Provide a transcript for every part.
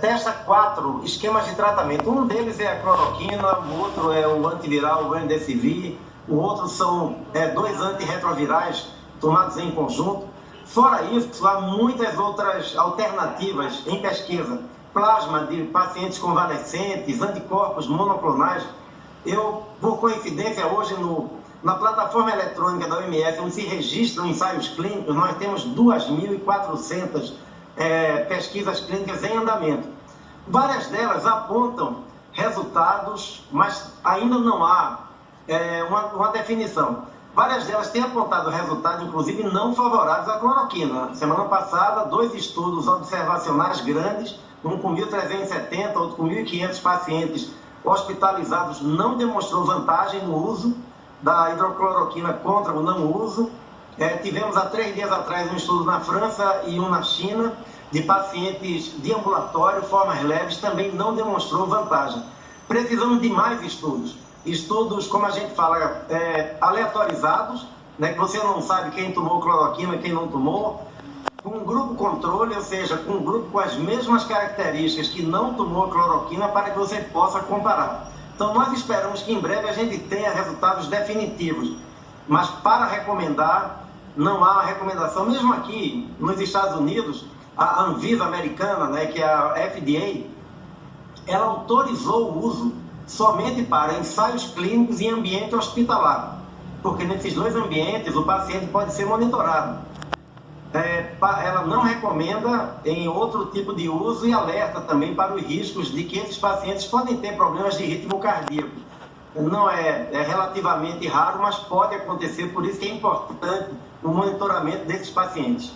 testa 4 esquemas de tratamento. Um deles é a cloroquina, o outro é o antiviral, o Remdesivir, o outro são 2 antirretrovirais tomados em conjunto. Fora isso, há muitas outras alternativas em pesquisa. Plasma de pacientes convalescentes, anticorpos monoclonais. Eu, por coincidência, hoje na plataforma eletrônica da OMS, onde se registram ensaios clínicos, nós temos 2.400 pesquisas clínicas em andamento. Várias delas apontam resultados, mas ainda não há uma definição. Várias delas têm apontado resultados, inclusive, não favoráveis à cloroquina. Semana passada, 2 estudos observacionais grandes, um com 1.370, outro com 1.500 pacientes hospitalizados, não demonstrou vantagem no uso da hidrocloroquina contra o não uso. Tivemos há 3 dias atrás um estudo na França e um na China, de pacientes de ambulatório, formas leves, também não demonstrou vantagem. Precisamos de mais estudos. Estudos, como a gente fala, aleatorizados, né, que você não sabe quem tomou cloroquina, quem não tomou, com um grupo controle, ou seja, com um grupo com as mesmas características que não tomou cloroquina, para que você possa comparar. Então, nós esperamos que em breve a gente tenha resultados definitivos, mas para recomendar, não há recomendação. Mesmo aqui nos Estados Unidos, a Anvisa americana, né, que é a FDA, ela autorizou o uso somente para ensaios clínicos em ambiente hospitalar, porque nesses 2 ambientes o paciente pode ser monitorado. Ela não recomenda em outro tipo de uso e alerta também para os riscos de que esses pacientes podem ter problemas de ritmo cardíaco. Não é relativamente raro, mas pode acontecer, por isso que é importante o monitoramento desses pacientes.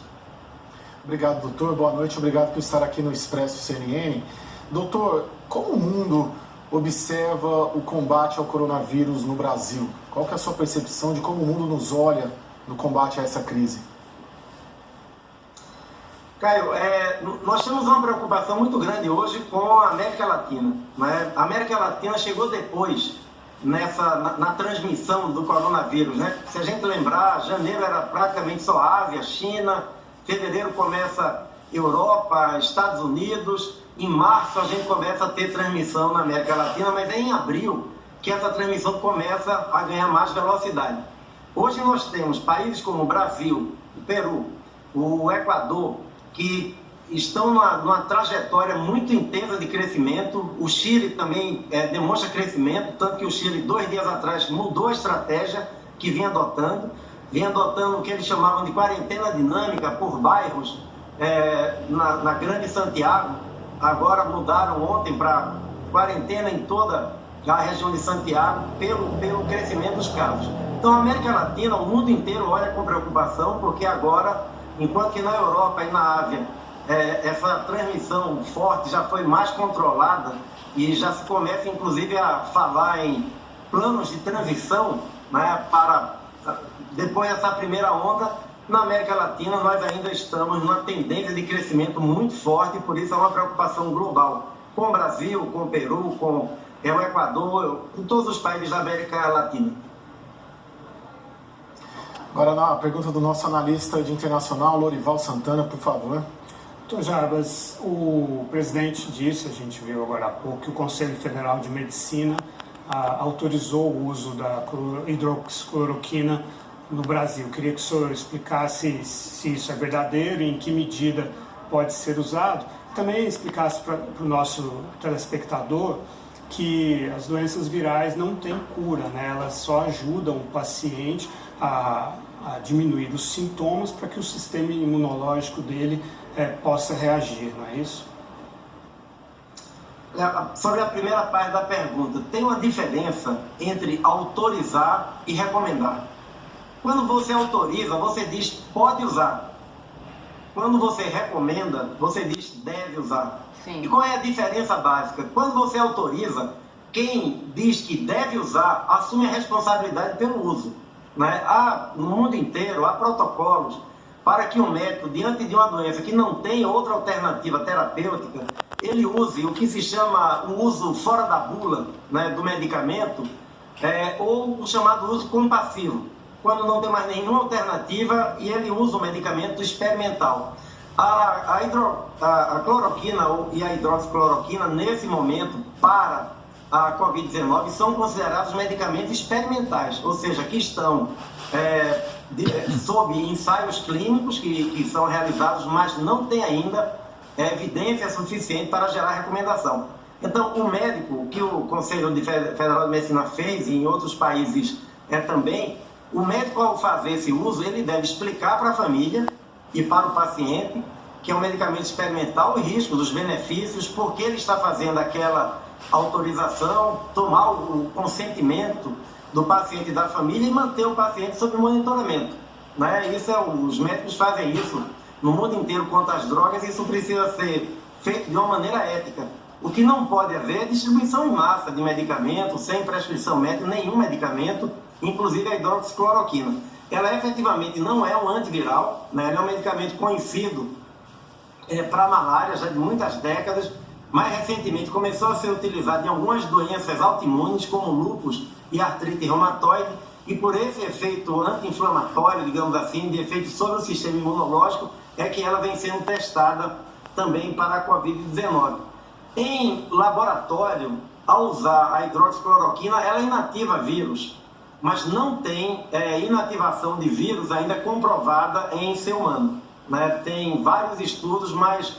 Obrigado, doutor. Boa noite. Obrigado por estar aqui no Expresso CNN. Doutor, como o mundo observa o combate ao coronavírus no Brasil? Qual que é a sua percepção de como o mundo nos olha no combate a essa crise? Caio, nós temos uma preocupação muito grande hoje com a América Latina, né? A América Latina chegou depois na transmissão do coronavírus, né? Se a gente lembrar, janeiro era praticamente só Ásia, China, fevereiro começa Europa, Estados Unidos, em março a gente começa a ter transmissão na América Latina, mas é em abril que essa transmissão começa a ganhar mais velocidade. Hoje nós temos países como o Brasil, o Peru, o Equador, que estão numa trajetória muito intensa de crescimento. O Chile também demonstra crescimento, tanto que o Chile, 2 dias atrás, mudou a estratégia que vinha adotando o que eles chamavam de quarentena dinâmica por bairros na Grande Santiago. Agora mudaram ontem para quarentena em toda a região de Santiago pelo crescimento dos casos. Então, a América Latina, o mundo inteiro olha com preocupação, porque agora, enquanto que na Europa e na Ásia essa transmissão forte já foi mais controlada e já se começa, inclusive, a falar em planos de transição, né, para depois dessa primeira onda. Na América Latina, nós ainda estamos numa tendência de crescimento muito forte, por isso é uma preocupação global com o Brasil, com o Peru, com o Equador, com todos os países da América Latina. Agora, na pergunta do nosso analista de internacional, Lorival Santana, por favor. Doutor Jarbas, o presidente disse, a gente viu agora há pouco, que o Conselho Federal de Medicina autorizou o uso da hidroxicloroquina no Brasil. Queria que o senhor explicasse se isso é verdadeiro e em que medida pode ser usado. Também explicasse para o nosso telespectador que as doenças virais não têm cura, né? Elas só ajudam o paciente a diminuir os sintomas para que o sistema imunológico dele possa reagir, não é isso? Sobre a primeira parte da pergunta, tem uma diferença entre autorizar e recomendar. Quando você autoriza, você diz pode usar. Quando você recomenda, você diz deve usar. Sim. E qual é a diferença básica? Quando você autoriza, quem diz que deve usar assume a responsabilidade pelo uso, né? No mundo inteiro há protocolos para que um médico, diante de uma doença que não tem outra alternativa terapêutica, ele use o que se chama o uso fora da bula, né, do medicamento, ou o chamado uso compassivo, quando não tem mais nenhuma alternativa e ele usa o medicamento experimental. A cloroquina e a hidroxicloroquina, nesse momento, para a Covid-19, são considerados medicamentos experimentais, ou seja, que estão sob ensaios clínicos que são realizados, mas não tem ainda evidência suficiente para gerar recomendação. Então, o médico, que o Conselho Federal de Medicina fez e em outros países também, o médico, ao fazer esse uso, ele deve explicar para a família e para o paciente que é um medicamento experimental, os riscos, os benefícios, por que ele está fazendo aquela autorização, tomar o consentimento do paciente e da família e manter o paciente sob monitoramento. Né? Os médicos fazem isso no mundo inteiro contra as drogas e isso precisa ser feito de uma maneira ética. O que não pode haver é distribuição em massa de medicamentos, sem prescrição médica, nenhum medicamento, inclusive a hidroxicloroquina. Ela efetivamente não é um antiviral, né? Ela é um medicamento conhecido para malária já de muitas décadas, mais recentemente começou a ser utilizado em algumas doenças autoimunes, como lúpus e artrite reumatoide, e por esse efeito anti-inflamatório, digamos assim, de efeito sobre o sistema imunológico, é que ela vem sendo testada também para a Covid-19. Em laboratório, ao usar a hidroxicloroquina, ela inativa vírus, mas não tem inativação de vírus ainda comprovada em ser humano. Né? Tem vários estudos, mas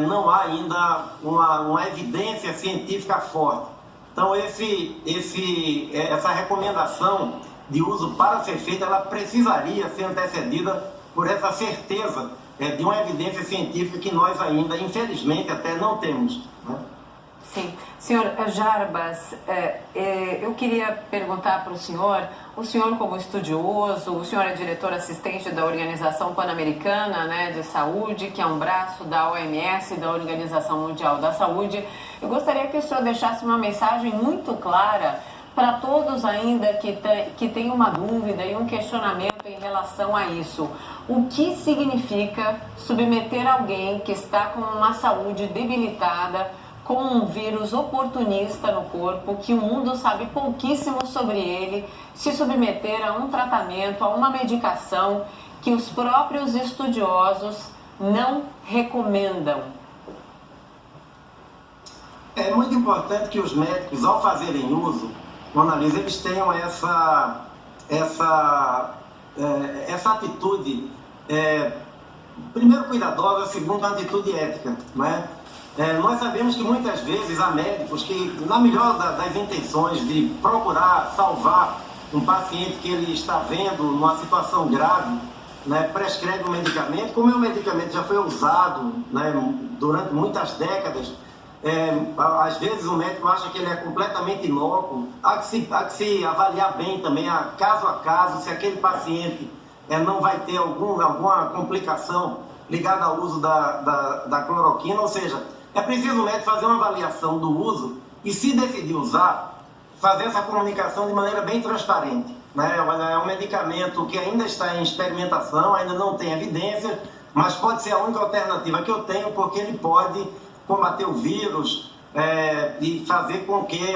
não há ainda uma evidência científica forte. Então, essa recomendação de uso para ser feita, ela precisaria ser antecedida por essa certeza de uma evidência científica que nós ainda, infelizmente, até não temos. Né? Sim. Senhor Jarbas, eu queria perguntar para o senhor como estudioso, o senhor é diretor assistente da Organização Pan-Americana, né, de Saúde, que é um braço da OMS, da Organização Mundial da Saúde. Eu gostaria que o senhor deixasse uma mensagem muito clara para todos ainda que tem uma dúvida e um questionamento em relação a isso. O que significa submeter alguém que está com uma saúde debilitada, com um vírus oportunista no corpo, que o mundo sabe pouquíssimo sobre ele, se submeter a um tratamento, a uma medicação que os próprios estudiosos não recomendam? É muito importante que os médicos, ao fazerem uso, Monalisa, eles tenham essa atitude, primeiro cuidadosa, segundo a atitude ética, né? Nós sabemos que muitas vezes há médicos que, na melhor das intenções de procurar salvar um paciente que ele está vendo numa situação grave, né, prescreve um medicamento, como o medicamento já foi usado, né, durante muitas décadas, às vezes o médico acha que ele é completamente inócuo. Há que se avaliar bem também, caso a caso, se aquele paciente não vai ter alguma complicação ligada ao uso da cloroquina, ou seja, é preciso o médico fazer uma avaliação do uso e, se decidir usar, fazer essa comunicação de maneira bem transparente. Né? É um medicamento que ainda está em experimentação, ainda não tem evidência, mas pode ser a única alternativa que eu tenho, porque ele pode combater o vírus e fazer com que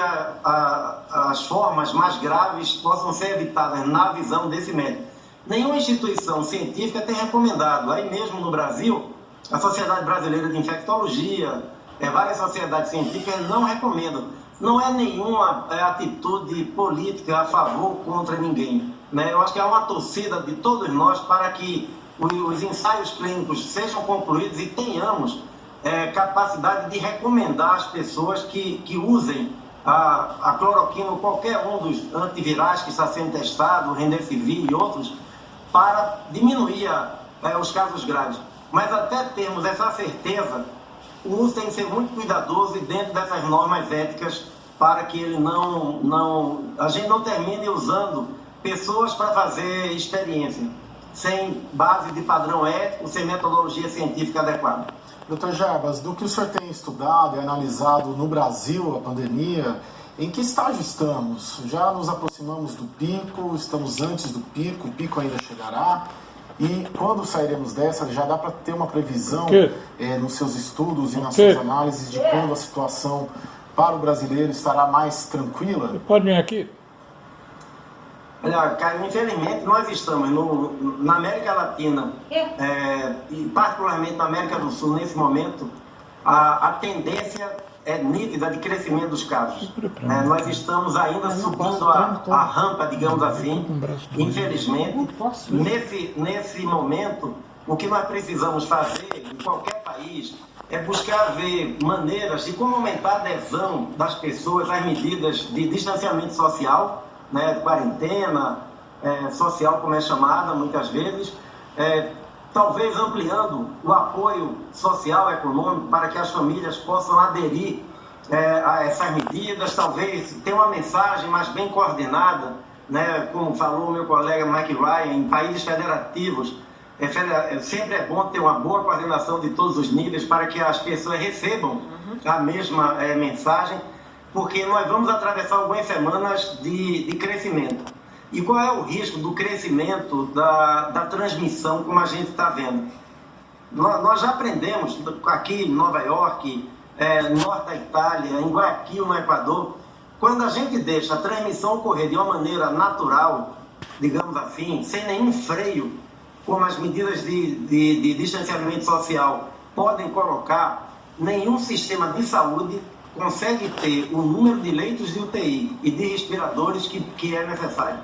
as formas mais graves possam ser evitadas na visão desse médico. Nenhuma instituição científica tem recomendado. Aí mesmo no Brasil, a Sociedade Brasileira de Infectologia, várias sociedades científicas não recomendam. Não é nenhuma atitude política a favor ou contra ninguém. Né? Eu acho que é uma torcida de todos nós para que os ensaios clínicos sejam concluídos e tenhamos capacidade de recomendar às pessoas que usem a cloroquina ou qualquer um dos antivirais que está sendo testado, o Remdesivir e outros, para diminuir os casos graves. Mas até termos essa certeza, o uso tem que ser muito cuidadoso e dentro dessas normas éticas para que ele a gente não termine usando pessoas para fazer experiência, sem base de padrão ético, sem metodologia científica adequada. Dr. Jarbas, do que o senhor tem estudado e analisado no Brasil, a pandemia, em que estágio estamos? Já nos aproximamos do pico, estamos antes do pico, o pico ainda chegará? E quando sairemos dessa, já dá para ter uma previsão nos seus estudos e nas suas análises de quando a situação para o brasileiro estará mais tranquila? Pode vir aqui. Olha, Caio, infelizmente nós estamos na América Latina, e particularmente na América do Sul, nesse momento, a tendência é nítida de crescimento dos casos. Nós estamos ainda subindo a rampa, digamos assim, infelizmente. Nesse momento, o que nós precisamos fazer em qualquer país é buscar ver maneiras de como aumentar a adesão das pessoas às medidas de distanciamento social, né, quarentena social, como é chamada muitas vezes, talvez ampliando o apoio social, econômico, para que as famílias possam aderir a essas medidas, talvez ter uma mensagem mais bem coordenada, né, como falou o meu colega Mike Ryan, em países federativos, sempre é bom ter uma boa coordenação de todos os níveis para que as pessoas recebam a mesma mensagem, porque nós vamos atravessar algumas semanas de crescimento. E qual é o risco do crescimento da transmissão, como a gente está vendo? Nós já aprendemos aqui em Nova York, norte da Itália, em Guayaquil, no Equador, quando a gente deixa a transmissão ocorrer de uma maneira natural, digamos assim, sem nenhum freio, como as medidas de distanciamento social podem colocar, nenhum sistema de saúde consegue ter o número de leitos de UTI e de respiradores que é necessário.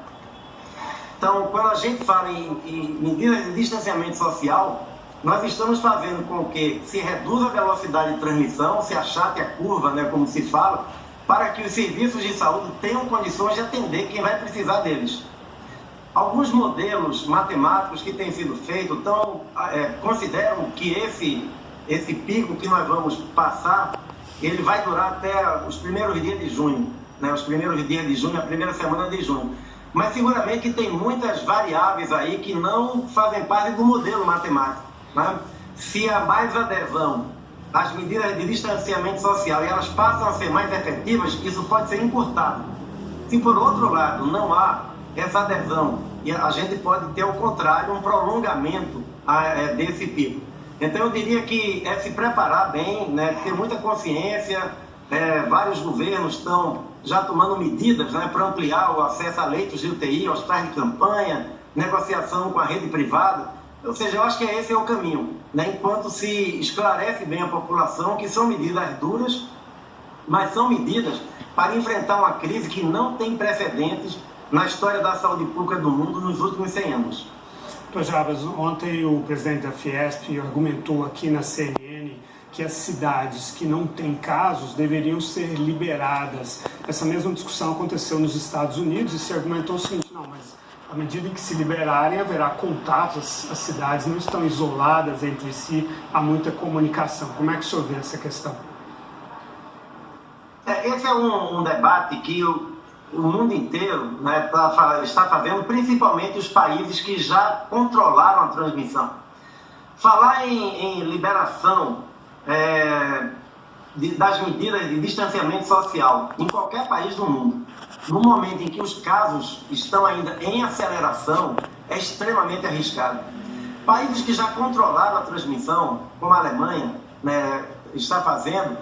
Então, quando a gente fala em medidas de distanciamento social, nós estamos fazendo com que se reduza a velocidade de transmissão, se achate a curva, né, como se fala, para que os serviços de saúde tenham condições de atender quem vai precisar deles. Alguns modelos matemáticos que têm sido feitos consideram que esse pico que nós vamos passar, ele vai durar até os primeiros dias de junho, né? Os primeiros dias de junho, a primeira semana de junho. Mas seguramente que tem muitas variáveis aí que não fazem parte do modelo matemático, né? Se há mais adesão às medidas de distanciamento social e elas passam a ser mais efetivas, isso pode ser encurtado. Se por outro lado não há essa adesão, e a gente pode ter, ao contrário, um prolongamento desse pico. Então eu diria que é se preparar bem, né, ter muita consciência. Vários governos estão já tomando medidas, né, para ampliar o acesso a leitos de UTI, hospitais de campanha, negociação com a rede privada. Ou seja, eu acho que esse é o caminho, né, enquanto se esclarece bem a população que são medidas duras, mas são medidas para enfrentar uma crise que não tem precedentes na história da saúde pública do mundo nos últimos 100 anos. Dr. Jarbas, ontem o presidente da Fiesp argumentou aqui na CNN que as cidades que não têm casos deveriam ser liberadas. Essa mesma discussão aconteceu nos Estados Unidos e se argumentou o seguinte: não, mas à medida que se liberarem haverá contatos, as cidades não estão isoladas entre si, há muita comunicação. Como é que o senhor vê essa questão? Esse é um debate que o mundo inteiro, né, está fazendo, principalmente os países que já controlaram a transmissão. Falar em liberação das medidas de distanciamento social em qualquer país do mundo, no momento em que os casos estão ainda em aceleração, é extremamente arriscado. Países que já controlaram a transmissão, como a Alemanha, né, está fazendo,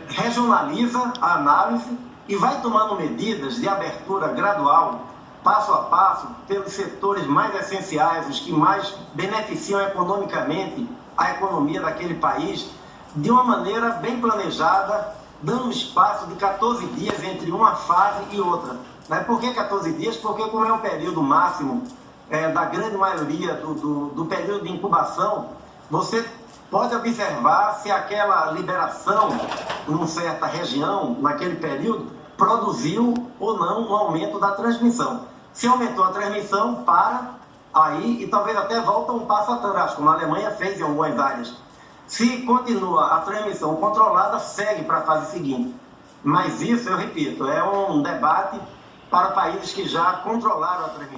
regionaliza a análise e vai tomando medidas de abertura gradual, passo a passo, pelos setores mais essenciais, os que mais beneficiam economicamente a economia daquele país, de uma maneira bem planejada, dando um espaço de 14 dias entre uma fase e outra. Por que 14 dias? Porque como é um período máximo da grande maioria do período de incubação, você pode observar se aquela liberação em uma certa região, naquele período, produziu ou não um aumento da transmissão. Se aumentou a transmissão, para aí e talvez até volta um passo atrás, como a Alemanha fez em algumas áreas. Se continua a transmissão controlada, segue para a fase seguinte. Mas isso, eu repito, é um debate para países que já controlaram a transmissão.